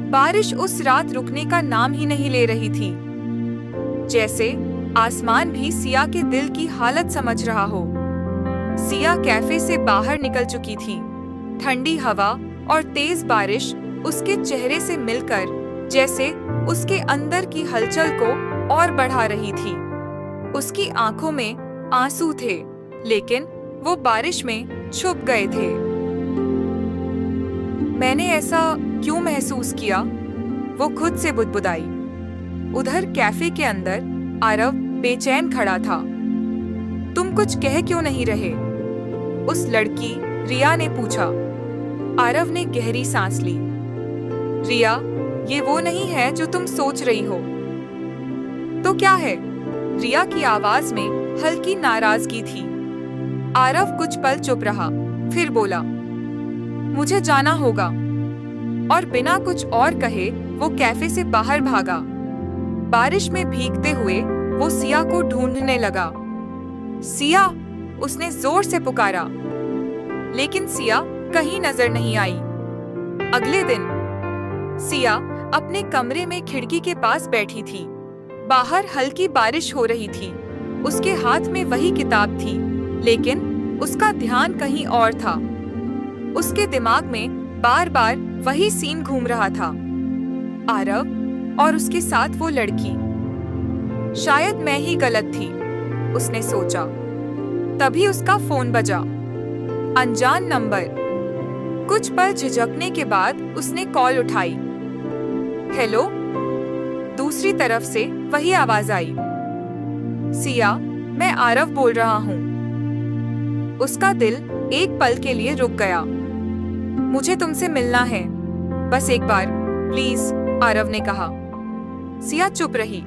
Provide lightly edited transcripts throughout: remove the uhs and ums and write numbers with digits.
बारिश उस रात रुकने का नाम ही नहीं ले रही थी, जैसे आसमान भी सिया के दिल की हालत समझ रहा हो। सिया कैफे से बाहर निकल चुकी थी। ठंडी हवा और तेज बारिश उसके चेहरे से मिलकर जैसे उसके अंदर की हलचल को और बढ़ा रही थी। उसकी आंखों में आंसू थे, लेकिन वो बारिश में छुप गए थे। मैंने ऐसा क्यों महसूस किया? वो खुद से बुदबुदाई। उधर कैफे के अंदर आरव बेचैन खड़ा था। तुम कुछ कह क्यों नहीं रहे? उस लड़की रिया ने पूछा। आरव ने गहरी सांस ली। रिया, ये वो नहीं है जो तुम सोच रही हो। तो क्या है? रिया की आवाज में हल्की नाराजगी थी। आरव कुछ पल चुप रहा, फिर बोला, मुझे जाना होगा। और बिना कुछ और कहे वो कैफे से बाहर भागा। बारिश में भीगते हुए वो सिया को ढूंढने लगा। सिया, उसने जोर से पुकारा, लेकिन सिया कहीं नजर नहीं आई। अगले दिन सिया अपने कमरे में खिड़की के पास बैठी थी। बाहर हल्की बारिश हो रही थी। उसके हाथ में वही किताब थी, लेकिन उसका ध्यान कहीं और था। उसके दिमाग में बार बार वही सीन घूम रहा था, आरव और उसके साथ वो लड़की। शायद मैं ही गलत थी, उसने सोचा। तभी उसका फोन बजा। अनजान नंबर। कुछ पल झिझकने के बाद उसने कॉल उठाई। हेलो। दूसरी तरफ से वही आवाज आई। सिया, मैं आरव बोल रहा हूँ। उसका दिल एक पल के लिए रुक गया। मुझे तुमसे मिलना है, बस एक बार प्लीज, आरव ने कहा। सिया चुप रही।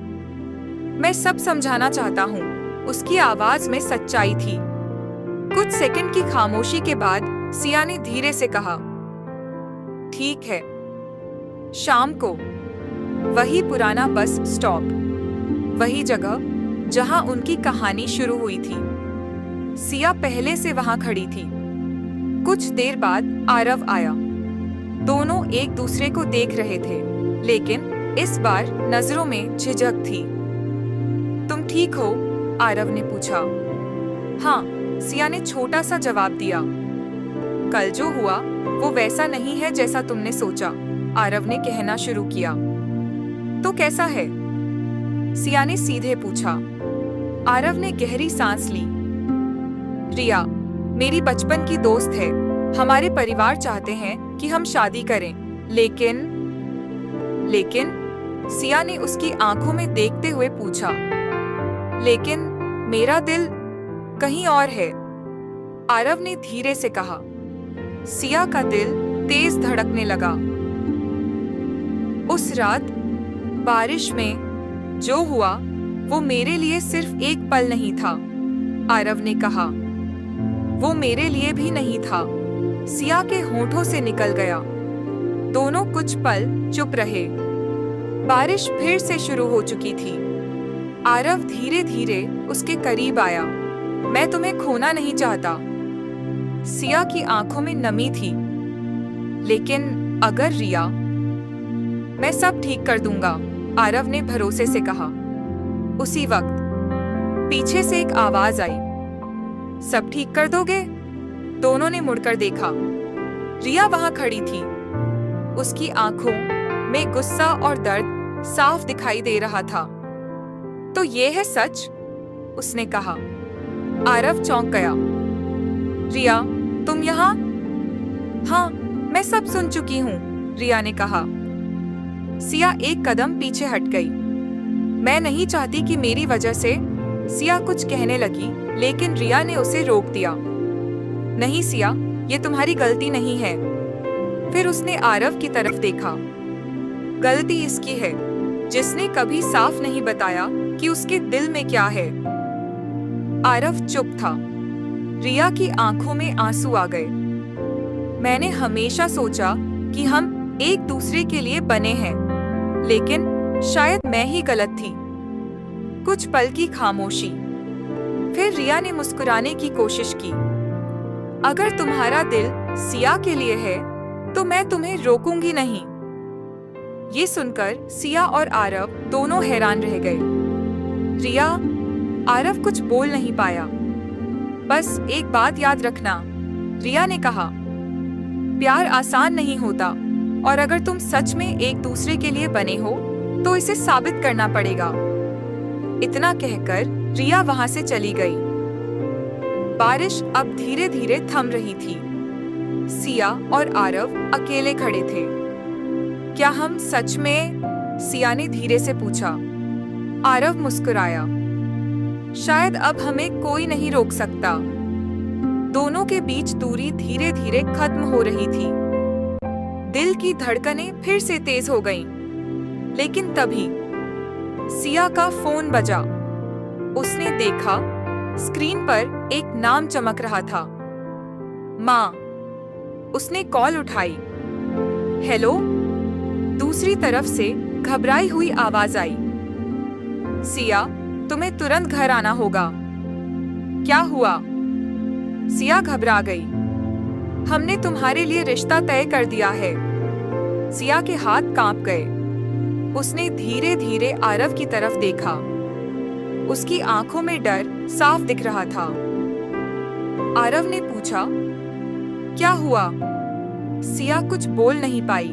मैं सब समझाना चाहता हूँ। उसकी आवाज में सच्चाई थी। कुछ सेकंड की खामोशी के बाद सिया ने धीरे से कहा, ठीक है। शाम को वही पुराना बस स्टॉप, वही जगह जहां उनकी कहानी शुरू हुई थी। सिया पहले से वहां खड़ी थी। कुछ देर बाद आरव आया। दोनों एक दूसरे को देख रहे थे, लेकिन इस बार नजरों में झिझक थी। तुम ठीक हो? आरव ने पूछा। हाँ, सिया ने छोटा सा जवाब दिया। कल जो हुआ वो वैसा नहीं है जैसा तुमने सोचा, आरव ने कहना शुरू किया। तो कैसा है? सिया ने सीधे पूछा। आरव ने गहरी सांस ली। रिया मेरी बचपन की दोस्त है। हमारे परिवार चाहते हैं कि हम शादी करें, लेकिन सिया ने उसकी आंखों में देखते हुए पूछा। लेकिन मेरा दिल कहीं और है, आरव ने धीरे से कहा। सिया का दिल तेज धड़कने लगा। उस रात बारिश में जो हुआ वो मेरे लिए सिर्फ एक पल नहीं था, आरव ने कहा। वो मेरे लिए भी नहीं था, सिया के होठों से निकल गया। दोनों कुछ पल चुप रहे। बारिश फिर से शुरू हो चुकी थी। आरव धीरे धीरे उसके करीब आया। मैं तुम्हें खोना नहीं चाहता। सिया की आंखों में नमी थी। लेकिन अगर रिया, मैं सब ठीक कर दूंगा, आरव ने भरोसे से कहा। उसी वक्त पीछे से एक आवाज आई। सब ठीक कर दोगे? दोनों ने मुड़कर देखा। रिया वहां खड़ी थी। उसकी आंखों में गुस्सा और दर्द साफ दिखाई दे रहा था। तो ये है सच? उसने कहा। आरव चौंक गया। रिया, तुम यहाँ? हाँ, मैं सब सुन चुकी हूँ, रिया ने कहा। सिया एक कदम पीछे हट गई। मैं नहीं चाहती कि मेरी वजह से, सिया कुछ कहने लगी, लेकिन रिया ने उसे रोक दिया। नहीं सिया, ये तुम्हारी गलती नहीं है। फिर उसने आरव की तरफ देखा। गलती इसकी है जिसने कभी साफ नहीं बताया कि उसके दिल में क्या है। आरव चुप था। रिया की आंखों में आंसू आ गए। मैंने हमेशा सोचा कि हम एक दूसरे के लिए बने हैं, लेकिन शायद मैं ही गलत थी। कुछ पल की खामोशी। फिर रिया ने मुस्कुराने की कोशिश की। अगर तुम्हारा दिल सिया के लिए है तो मैं तुम्हें रोकूंगी नहीं। ये सुनकर सिया और आरव दोनों हैरान रह गए। रिया, आरव कुछ बोल नहीं पाया। बस एक बात याद रखना, रिया ने कहा, प्यार आसान नहीं होता और अगर तुम सच में एक दूसरे के लिए बने हो तो इसे साबित करना पड़ेगा। इतना कहकर रिया वहां से चली गई। बारिश अब धीरे धीरे थम रही थी। सिया और आरव अकेले खड़े थे। क्या हम सच में? सिया ने धीरे से पूछा। आरव मुस्कुराया। शायद अब हमें कोई नहीं रोक सकता। दोनों के बीच दूरी धीरे धीरे खत्म हो रही थी। दिल की धड़कनें फिर से तेज हो गईं। लेकिन तभी सिया का फोन बजा। उसने देखा, स्क्रीन पर एक नाम चमक रहा था। माँ। उसने कॉल उठाई। हेलो? दूसरी तरफ से घबराई हुई आवाज आई। सिया, तुम्हें तुरंत घर आना होगा। क्या हुआ? सिया घबरा गई। हमने तुम्हारे लिए रिश्ता तय कर दिया है। सिया के हाथ कांप गए। उसने धीरे धीरे आरव की तरफ देखा। उसकी आंखों में डर साफ दिख रहा था। आरव ने पूछा, क्या हुआ? सिया कुछ बोल नहीं पाई।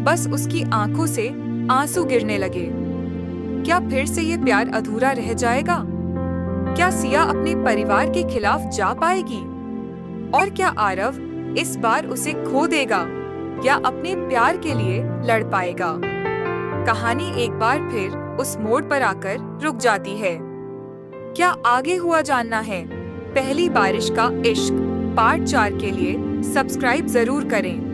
बस उसकी आंखों से आंसू गिरने लगे। क्या फिर से ये प्यार अधूरा रह जाएगा? क्या सिया अपने परिवार के खिलाफ जा पाएगी? और क्या आरव इस बार उसे खो देगा या अपने प्यार के लिए लड़ पाएगा? कहानी एक बार फिर उस मोड़ पर आकर रुक जाती है। क्या आगे हुआ जानना है? पहली बारिश का इश्क पार्ट 4 के लिए सब्सक्राइब जरूर करें।